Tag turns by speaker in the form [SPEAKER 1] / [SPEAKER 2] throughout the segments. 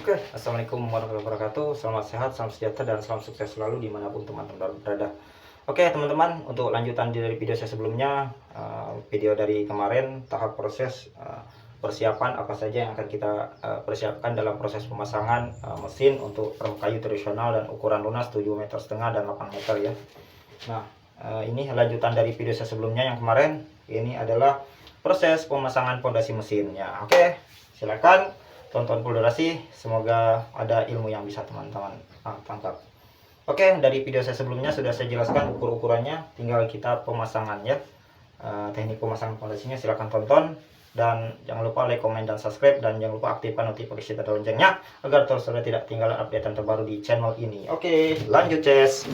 [SPEAKER 1] Oke, assalamualaikum warahmatullahi wabarakatuh. Selamat sehat, salam sejahtera, dan salam sukses selalu dimanapun teman-teman berada. Oke teman-teman, untuk lanjutan dari video saya sebelumnya, video dari kemarin, tahap proses persiapan apa saja yang akan kita persiapkan dalam proses pemasangan mesin untuk rem kayu tradisional dan ukuran lunas 7,5 meter dan 8 meter ya. Nah, ini lanjutan dari video saya sebelumnya yang kemarin. Ini adalah proses pemasangan pondasi mesinnya. Oke, silakan tonton full durasi, semoga ada ilmu yang bisa teman-teman tangkap. Oke, dari video saya sebelumnya sudah saya jelaskan ukur-ukurannya, tinggal kita pemasangan ya. Teknik pemasangan pondasinya silahkan tonton, dan jangan lupa like, komen, dan subscribe, dan jangan lupa aktifkan notifikasi tanda loncengnya agar terus tidak ketinggalan update terbaru di channel ini. Oke, lanjut Ces.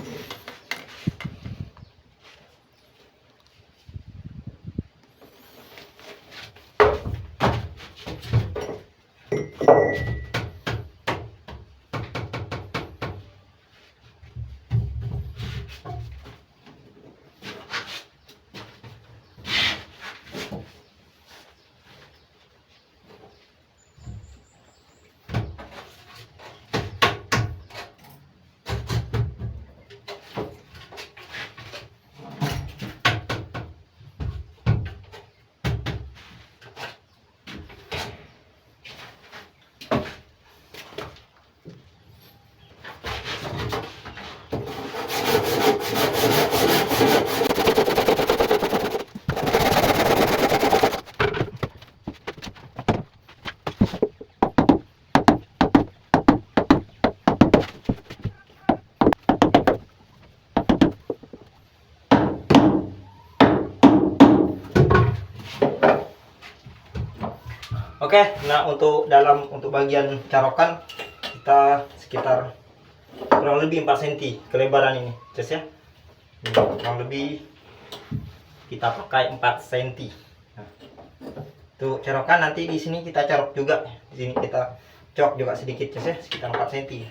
[SPEAKER 1] Oke, nah untuk bagian carokan kita sekitar kurang lebih 4 cm kelebaran ini, Ces ya. Kurang lebih kita pakai 4 cm. Nah, tuh carokan nanti di sini kita carok juga. Di sini kita cok juga sedikit, Ces ya, sekitar 4 cm.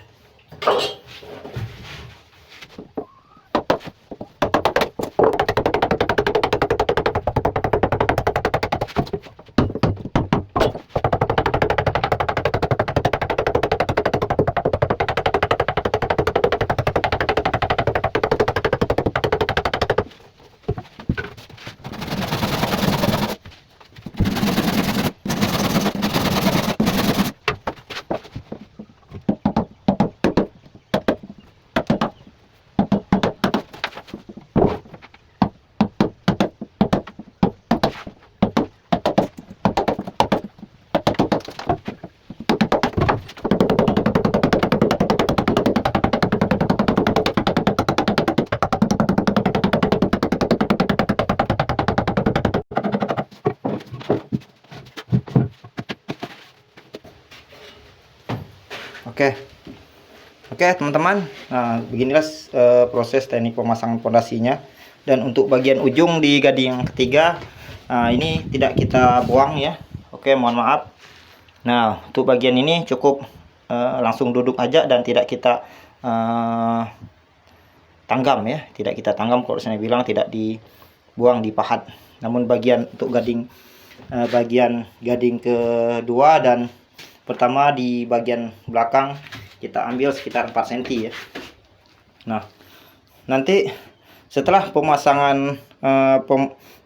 [SPEAKER 1] Oke teman-teman, nah beginilah proses teknik pemasangan pondasinya. Dan untuk bagian ujung di gading yang ketiga, ini tidak kita buang ya. Oke, mohon maaf. Nah untuk bagian ini cukup langsung duduk aja dan tidak kita tanggam ya, tidak kita tanggam. Kalau saya bilang tidak dibuang, dipahat. Namun bagian untuk bagian gading kedua dan pertama di bagian belakang kita ambil sekitar 4 cm ya. Nah nanti setelah pemasangan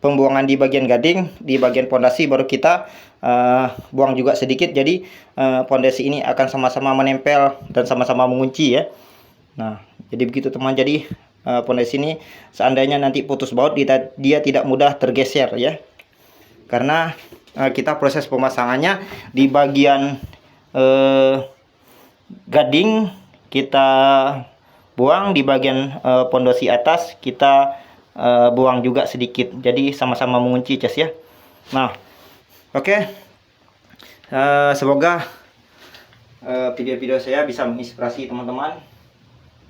[SPEAKER 1] pembuangan di bagian gading, di bagian pondasi baru kita buang juga sedikit. Jadi pondasi ini akan sama-sama menempel dan sama-sama mengunci ya. Nah jadi begitu teman. Jadi pondasi ini seandainya nanti putus baut, dia tidak mudah tergeser ya, karena kita proses pemasangannya di bagian gading kita buang, di bagian pondasi atas kita buang juga sedikit. Jadi sama-sama mengunci Ces ya. Nah oke, semoga video-video saya bisa menginspirasi teman-teman.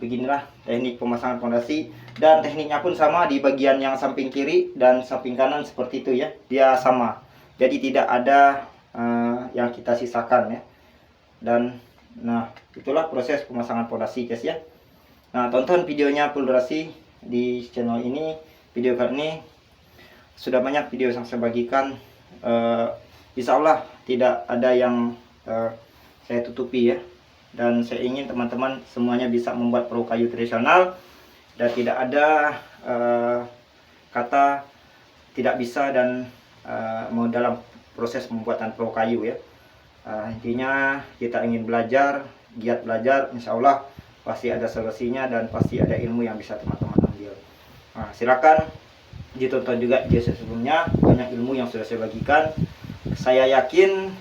[SPEAKER 1] Beginilah teknik pemasangan pondasi, dan tekniknya pun sama di bagian yang samping kiri dan samping kanan seperti itu ya. Dia sama, jadi tidak ada yang kita sisakan ya. Dan nah itulah proses pemasangan pondasi guys ya. Nah tonton videonya full durasi di channel ini. Video kali ini sudah banyak video yang saya bagikan. Insya Allah tidak ada yang saya tutupi ya. dan saya ingin teman-teman semuanya bisa membuat perahu kayu tradisional dan tidak ada kata tidak bisa dan mau dalam proses pembuatan perahu kayu ya. Intinya kita ingin belajar, giat belajar, insya Allah pasti ada solusinya dan pasti ada ilmu yang bisa teman-teman ambil. Silakan ditonton juga video saya sebelumnya, banyak ilmu yang sudah saya bagikan. Saya yakin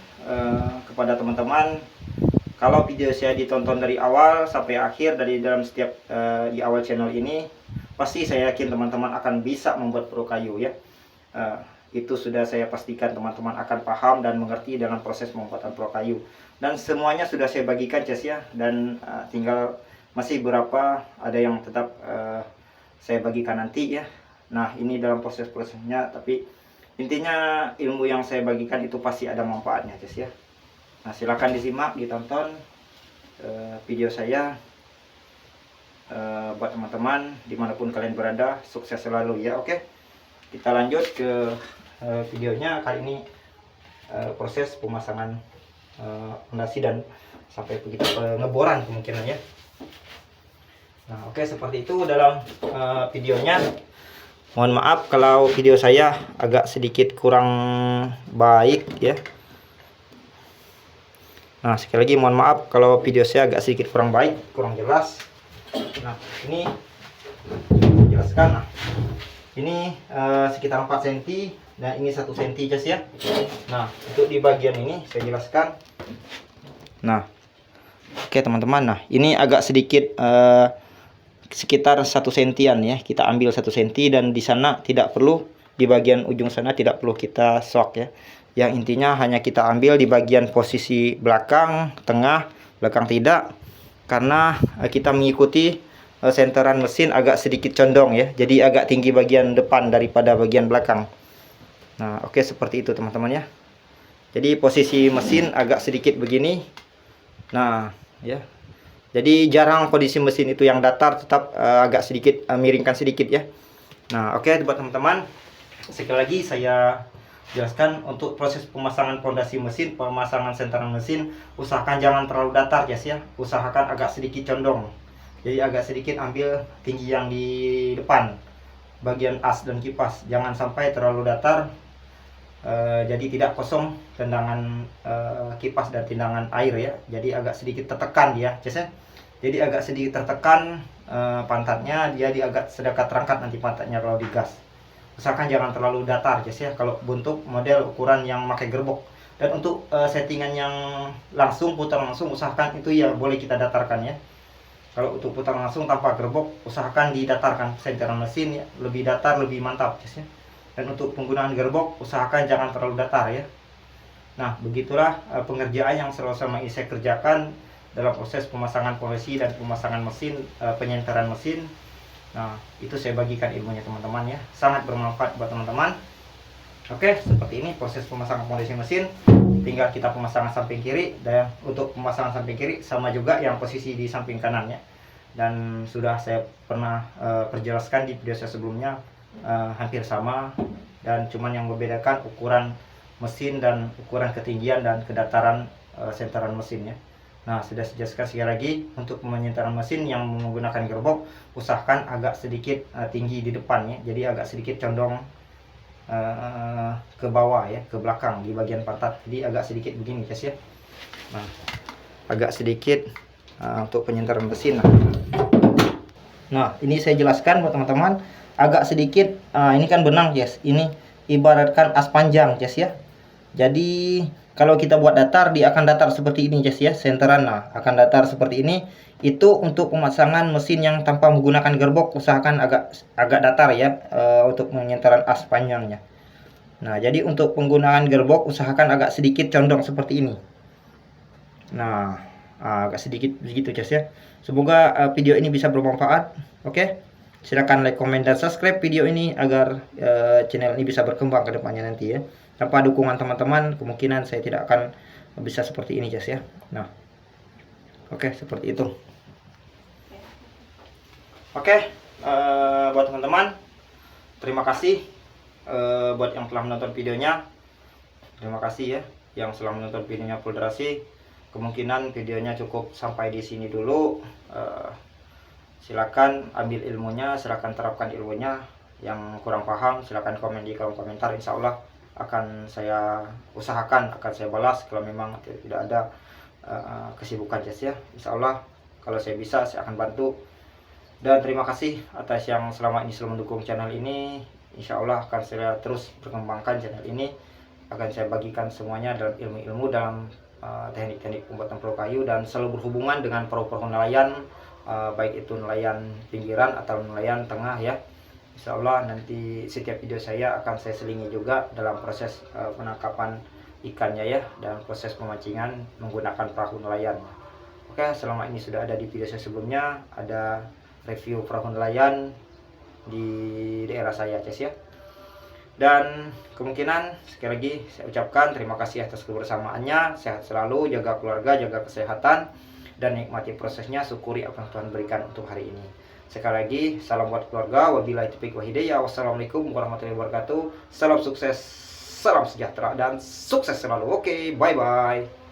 [SPEAKER 1] kepada teman-teman, kalau video saya ditonton dari awal sampai akhir dari dalam setiap di awal channel ini, pasti saya yakin teman-teman akan bisa membuat perahu kayu ya. Itu sudah saya pastikan teman-teman akan paham dan mengerti dalam proses pembuatan perahu kayu. Dan semuanya sudah saya bagikan ya, dan tinggal masih beberapa ada yang tetap saya bagikan nanti ya. Nah, ini dalam proses-prosesnya, tapi intinya ilmu yang saya bagikan itu pasti ada manfaatnya ya. Nah, silakan disimak, ditonton video saya. Buat teman-teman dimanapun kalian berada, sukses selalu ya. Oke, kita lanjut ke videonya. Kali ini proses pemasangan fondasi dan sampai begitu pengeboran kemungkinan ya. Nah, oke, seperti itu dalam videonya. Mohon maaf kalau video saya agak sedikit kurang baik ya. Nah, sekali lagi mohon maaf kalau video saya agak sedikit kurang baik, kurang jelas. Nah, ini jelaskan. Nah, ini sekitar 4 cm dan ini 1 cm guys ya. Nah, untuk di bagian ini saya jelaskan. Nah, oke teman-teman. Nah, ini agak sedikit sekitar 1 sentian ya. Kita ambil 1 cm dan di sana tidak perlu, di bagian ujung sana tidak perlu kita sok ya. Yang intinya hanya kita ambil di bagian posisi belakang, tengah, belakang tidak. Karena kita mengikuti senteran mesin agak sedikit condong ya. Jadi agak tinggi bagian depan daripada bagian belakang. Nah, oke, seperti itu teman-teman ya. Jadi posisi mesin agak sedikit begini. Nah, ya. Jadi jarang kondisi mesin itu yang datar, tetap agak sedikit miringkan sedikit ya. Nah, oke buat teman-teman, sekali lagi saya jelaskan untuk proses pemasangan fondasi mesin, pemasangan senteran mesin, usahakan jangan terlalu datar ya, usahakan agak sedikit condong. Jadi agak sedikit ambil tinggi yang di depan, bagian as dan kipas, jangan sampai terlalu datar. Jadi tidak kosong tendangan kipas dan tendangan air ya. Jadi agak sedikit tertekan dia, ya. Jadi agak sedikit tertekan pantatnya, jadi agak sedikit terangkat nanti pantatnya kalau digas. Usahakan jangan terlalu datar ya. Kalau bentuk model ukuran yang pakai gerbok. Dan untuk settingan yang langsung, putar langsung, usahakan itu ya boleh kita datarkan ya. Kalau untuk putar langsung tanpa gerbok, usahakan didatarkan senteran mesin ya, lebih datar lebih mantap ya. Dan untuk penggunaan gerbok, usahakan jangan terlalu datar ya. Nah, begitulah pengerjaan yang selama ini saya kerjakan dalam proses pemasangan fondasi dan pemasangan mesin, penyenteran mesin. Nah, itu saya bagikan ilmunya teman-teman ya, sangat bermanfaat buat teman-teman. Oke, seperti ini proses pemasangan fondasi mesin. Tinggal kita pemasangan samping kiri, dan untuk pemasangan samping kiri sama juga yang posisi di samping kanannya. Dan sudah saya pernah perjelaskan di video saya sebelumnya, hampir sama, dan cuman yang membedakan ukuran mesin dan ukuran ketinggian dan kedataran senteran mesinnya. Nah, sudah saya jelaskan sekali lagi, untuk penyenteran mesin yang menggunakan gerbok, usahakan agak sedikit tinggi di depan ya. Jadi agak sedikit condong ke bawah ya, ke belakang di bagian pantat. Jadi agak sedikit begini guys ya. Nah, agak sedikit untuk penyenteran mesin. Nah, ini saya jelaskan buat teman-teman, agak sedikit ini kan benang guys. Ini ibaratkan as panjang guys ya. Jadi kalau kita buat datar, dia akan datar seperti ini guys ya, senteran. Nah, akan datar seperti ini. Itu untuk pemasangan mesin yang tanpa menggunakan gerbok, usahakan agak datar ya, untuk penyenteran as panjangnya. Nah, jadi untuk penggunaan gerbok, usahakan agak sedikit condong seperti ini. Nah, agak sedikit begitu guys ya. Semoga video ini bisa bermanfaat. Oke, silakan like, komen, dan subscribe video ini agar channel ini bisa berkembang ke depannya nanti ya. Tanpa dukungan teman-teman, kemungkinan saya tidak akan bisa seperti ini guys ya. Nah, oke, seperti itu. Oke, buat teman-teman, terima kasih buat yang telah menonton videonya. Terima kasih ya yang telah menonton videonya full durasi. kemungkinan videonya cukup sampai di sini dulu. Silakan ambil ilmunya, silakan terapkan ilmunya. Yang kurang paham silakan komen di kolom komentar. Insya Allah akan saya usahakan, akan saya balas kalau memang tidak ada kesibukan ya. Insya Allah kalau saya bisa saya akan bantu. Dan terima kasih atas yang selama ini selalu mendukung channel ini. Insya Allah akan saya terus berkembangkan channel ini, akan saya bagikan semuanya dalam ilmu-ilmu dalam teknik-teknik pembuatan perahu kayu dan selalu berhubungan dengan perahu-perahu nelayan, baik itu nelayan pinggiran atau nelayan tengah ya. Insya Allah nanti setiap video saya akan saya selingi juga dalam proses penangkapan ikannya ya, dan proses pemancingan menggunakan perahu nelayan. Oke, selama ini sudah ada di video saya sebelumnya, ada review perahu nelayan di daerah saya ya. Dan kemungkinan sekali lagi saya ucapkan terima kasih atas kebersamaannya. Sehat selalu, jaga keluarga, jaga kesehatan, dan nikmati prosesnya, syukuri apa yang Tuhan berikan untuk hari ini. Sekali lagi salam buat keluarga, wabillahi taufiq wal hidayah. Wassalamualaikum warahmatullahi wabarakatuh. Salam sukses, salam sejahtera, dan sukses selalu. Oke, bye bye.